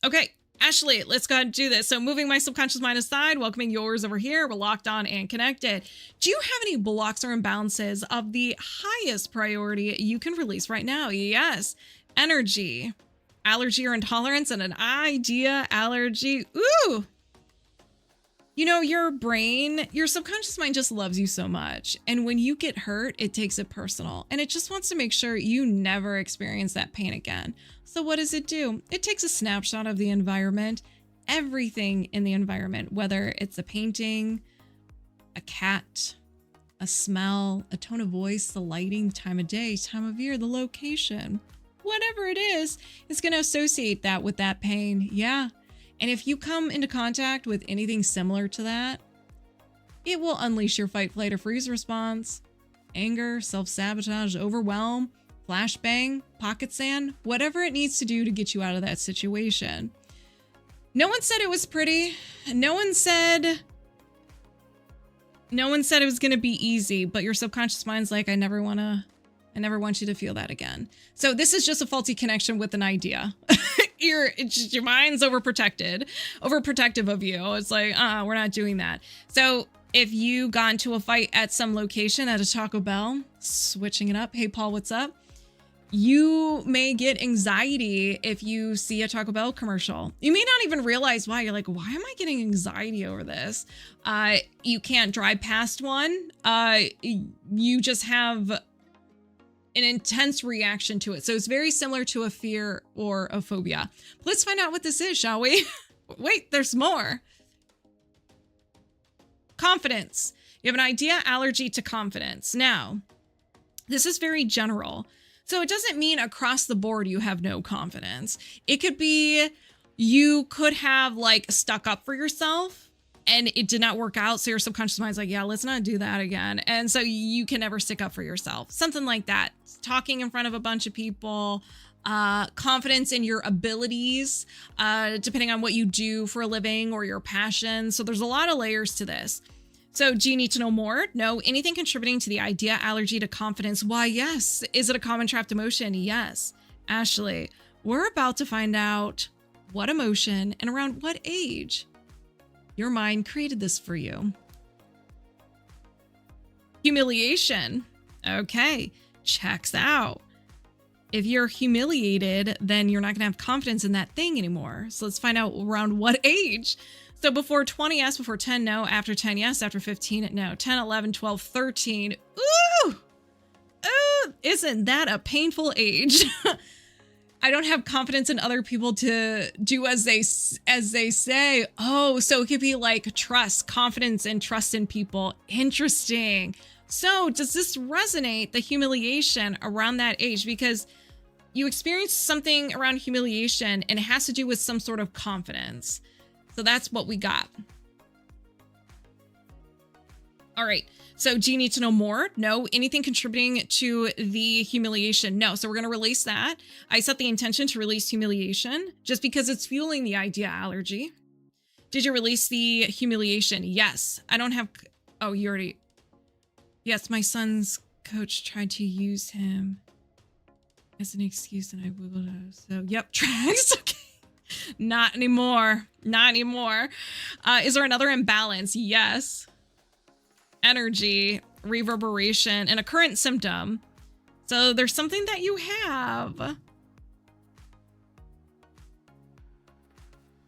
Okay, Ashley, let's go ahead and do this. So moving my subconscious mind aside, welcoming yours over here. We're locked on and connected. Do you have any blocks or imbalances of the highest priority you can release right now? Yes. Energy, allergy or intolerance, and an idea allergy. Ooh. You know, your brain, your subconscious mind just loves you so much. And when you get hurt, it takes it personal. And it just wants to make sure you never experience that pain again. So what does it do? It takes a snapshot of the environment, everything in the environment, whether it's a painting, a cat, a smell, a tone of voice, the lighting, the time of day, time of year, the location, whatever it is, it's going to associate that with that pain. Yeah. And if you come into contact with anything similar to that, it will unleash your fight, flight, or freeze response. Anger, self-sabotage, overwhelm, flashbang, pocket sand, whatever it needs to do to get you out of that situation. No one said it was pretty. No one said it was going to be easy, but your subconscious mind's like, I never want you to feel that again. So this is just a faulty connection with an idea. Your mind's overprotective of you. It's like, we're not doing that. So if you got into a fight at some location at a Taco Bell, switching it up. Hey, Paul, what's up? You may get anxiety if you see a Taco Bell commercial. You may not even realize why. You're like, why am I getting anxiety over this? You can't drive past one. You just have an intense reaction to it. So it's very similar to a fear or a phobia. Let's find out what this is, shall we? Wait, there's more. Confidence. You have an idea allergy to confidence. Now, this is very general. So it doesn't mean across the board you have no confidence. It could be you could have like stuck up for yourself and it did not work out. So your subconscious mind's like, yeah, let's not do that again. And so you can never stick up for yourself. Something like that. Talking in front of a bunch of people, confidence in your abilities, depending on what you do for a living or your passion. So there's a lot of layers to this. So do you need to know more? No. Anything contributing to the idea allergy to confidence? Why, yes. Is it a common trapped emotion? Yes. Ashley, we're about to find out what emotion and around what age your mind created this for you. Humiliation. Okay, checks out. If you're humiliated, then you're not going to have confidence in that thing anymore. So let's find out around what age. So before 20, yes. Before 10, no. After 10, yes. After 15, no. 10, 11, 12, 13. Ooh! Ooh! Isn't that a painful age? I don't have confidence in other people to do as they say. Oh, so it could be like trust, confidence and trust in people. Interesting. So does this resonate, the humiliation around that age? Because you experience something around humiliation and it has to do with some sort of confidence. So that's what we got. All right. So do you need to know more? No. Anything contributing to the humiliation? No. So we're going to release that. I set the intention to release humiliation just because it's fueling the idea allergy. Did you release the humiliation? Yes. I don't have... Oh, you already... Yes, my son's coach tried to use him as an excuse and I wiggled out. So, yep, tracks. Okay. Not anymore. Not anymore. Is there another imbalance? Yes. Energy, reverberation, and a current symptom. So there's something that you have.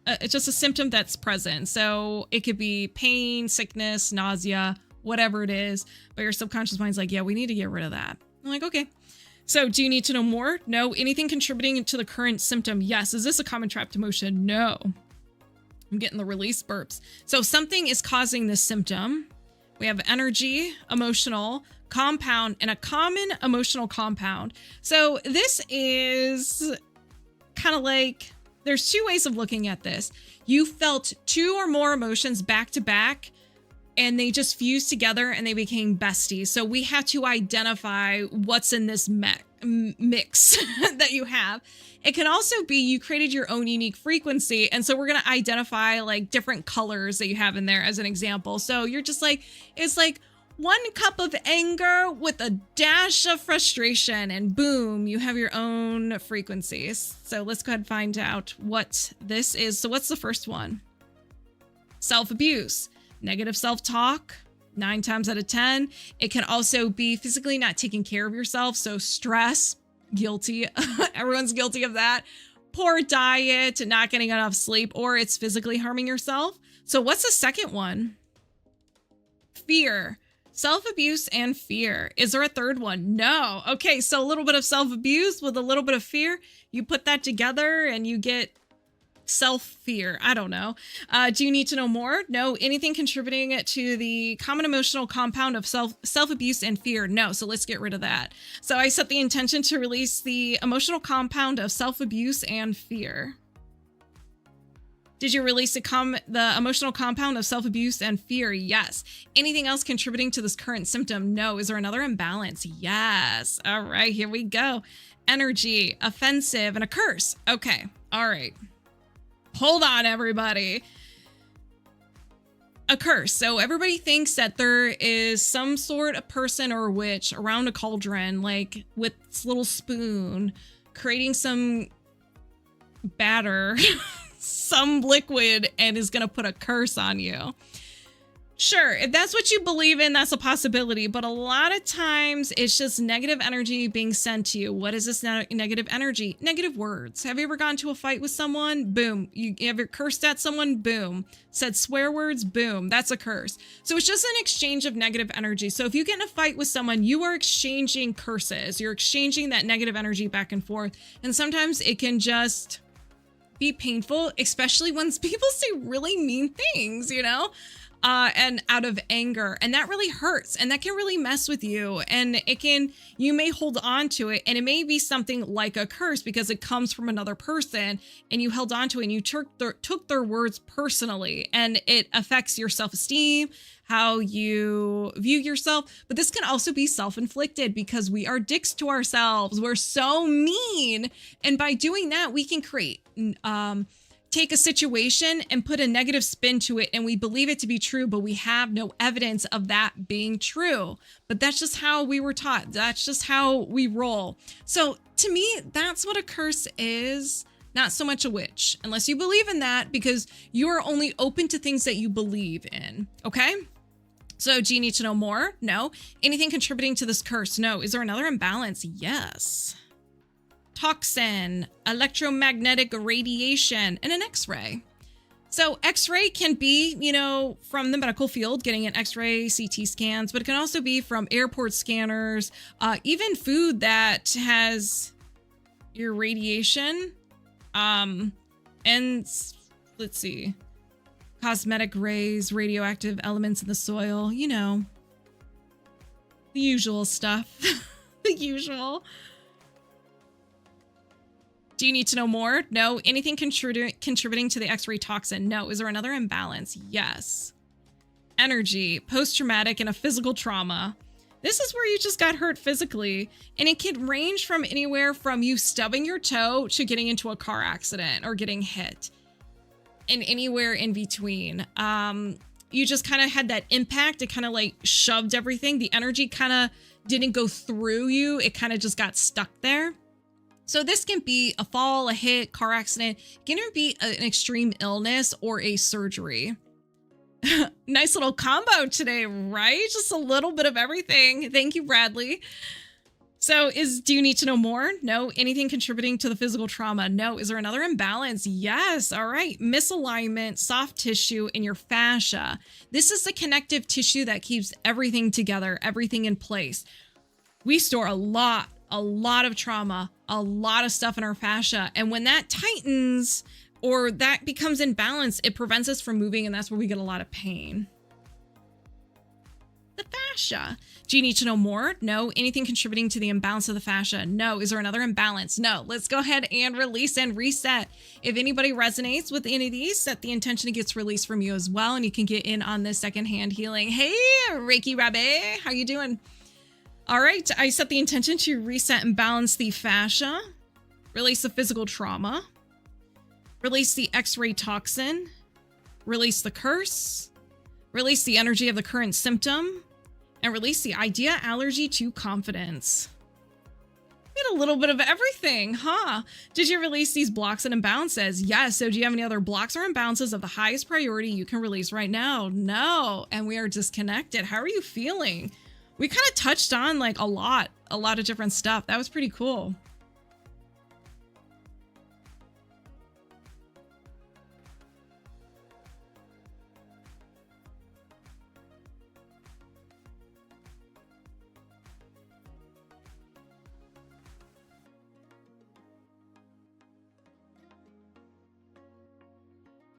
It's just a symptom that's present. So it could be pain, sickness, nausea, whatever it is. But your subconscious mind's like, yeah, we need to get rid of that. I'm like, okay. So do you need to know more? No. Anything contributing to the current symptom? Yes. Is this a common trapped emotion? No. I'm getting the release burps. So something is causing this symptom. We have energy, emotional, compound, and a common emotional compound. So this is kind of like, there's two ways of looking at this. You felt two or more emotions back to back, and they just fused together and they became besties. So we have to identify what's in this mix that you have. It can also be you created your own unique frequency. And so we're going to identify like different colors that you have in there as an example. So you're just like, it's like 1 cup of anger with a dash of frustration, and boom, you have your own frequencies. So let's go ahead and find out what this is. So what's the first one? Self-abuse, negative self-talk, 9 times out of 10. It can also be physically not taking care of yourself. So stress, guilty. Everyone's guilty of that. Poor diet, not getting enough sleep, or it's physically harming yourself. So what's the second one? Fear. Self-abuse and fear. Is there a third one? No. Okay, so a little bit of self-abuse with a little bit of fear. You put that together and you get self-fear. I don't know. Do you need to know more? No. Anything contributing to the common emotional compound of self-abuse and fear? No. So let's get rid of that. So I set the intention to release the emotional compound of self-abuse and fear. Did you release the emotional compound of self-abuse and fear? Yes. Anything else contributing to this current symptom? No. Is there another imbalance? Yes. All right, here we go. Energy, offensive, and a curse. Okay. All right. Hold on, everybody. A curse. So everybody thinks that there is some sort of person or witch around a cauldron, like with this little spoon, creating some batter, some liquid, and is going to put a curse on you. Sure, if that's what you believe in, that's a possibility. But a lot of times it's just negative energy being sent to you. What is this negative energy? Negative words. Have you ever gone to a fight with someone? Boom. You ever cursed at someone? Boom. Said swear words? Boom. That's a curse. So it's just an exchange of negative energy. So if you get in a fight with someone, you are exchanging curses. You're exchanging that negative energy back and forth. And sometimes it can just be painful, especially when people say really mean things, you know? And out of anger, and that really hurts, and that can really mess with you, and you may hold on to it, and it may be something like a curse because it comes from another person, and you held on to it, and you took their words personally, and it affects your self-esteem, how you view yourself. But this can also be self-inflicted because we are dicks to ourselves. We're so mean, and by doing that, we can take a situation and put a negative spin to it, and we believe it to be true, but we have no evidence of that being true. But that's just how we were taught. That's just how we roll. So to me, that's what a curse is, not so much a witch, unless you believe in that, because you are only open to things that you believe in. Okay? So do you need to know more? No. Anything contributing to this curse? No. Is there another imbalance? Yes. Toxin, electromagnetic radiation, and an X-ray. So X-ray can be, from the medical field, getting an X-ray, CT scans, but it can also be from airport scanners, even food that has irradiation, and let's see, cosmetic rays, radioactive elements in the soil, the usual stuff, the usual. Do you need to know more? No. Anything contributing to the X-ray toxin? No. Is there another imbalance? Yes. Energy, post-traumatic, and a physical trauma. This is where you just got hurt physically, and it can range from anywhere from you stubbing your toe to getting into a car accident or getting hit, and anywhere in between. You just kind of had that impact. It kind of like shoved everything. The energy kind of didn't go through you. It kind of just got stuck there. So this can be a fall, a hit, car accident. It can even be an extreme illness or a surgery. Nice little combo today, right? Just a little bit of everything. Thank you, Bradley. So do you need to know more? No. Anything contributing to the physical trauma? No. Is there another imbalance? Yes. All right. Misalignment, soft tissue in your fascia. This is the connective tissue that keeps everything together, everything in place. We store a lot of trauma, a lot of stuff in our fascia. And when that tightens or that becomes imbalanced, it prevents us from moving, and that's where we get a lot of pain. The fascia. Do you need to know more? No. Anything contributing to the imbalance of the fascia? No. Is there another imbalance? No. Let's go ahead and release and reset. If anybody resonates with any of these, set the intention it gets released from you as well, and you can get in on this secondhand healing. Hey, Reiki Rabbi, how you doing? All right, I set the intention to reset and balance the fascia, release the physical trauma, release the X-ray toxin, release the curse, release the energy of the current symptom, and release the idea, allergy to confidence. We had a little bit of everything, huh? Did you release these blocks and imbalances? Yes. So do you have any other blocks or imbalances of the highest priority you can release right now? No. And we are disconnected. How are you feeling? We kind of touched on like a lot of different stuff. That was pretty cool.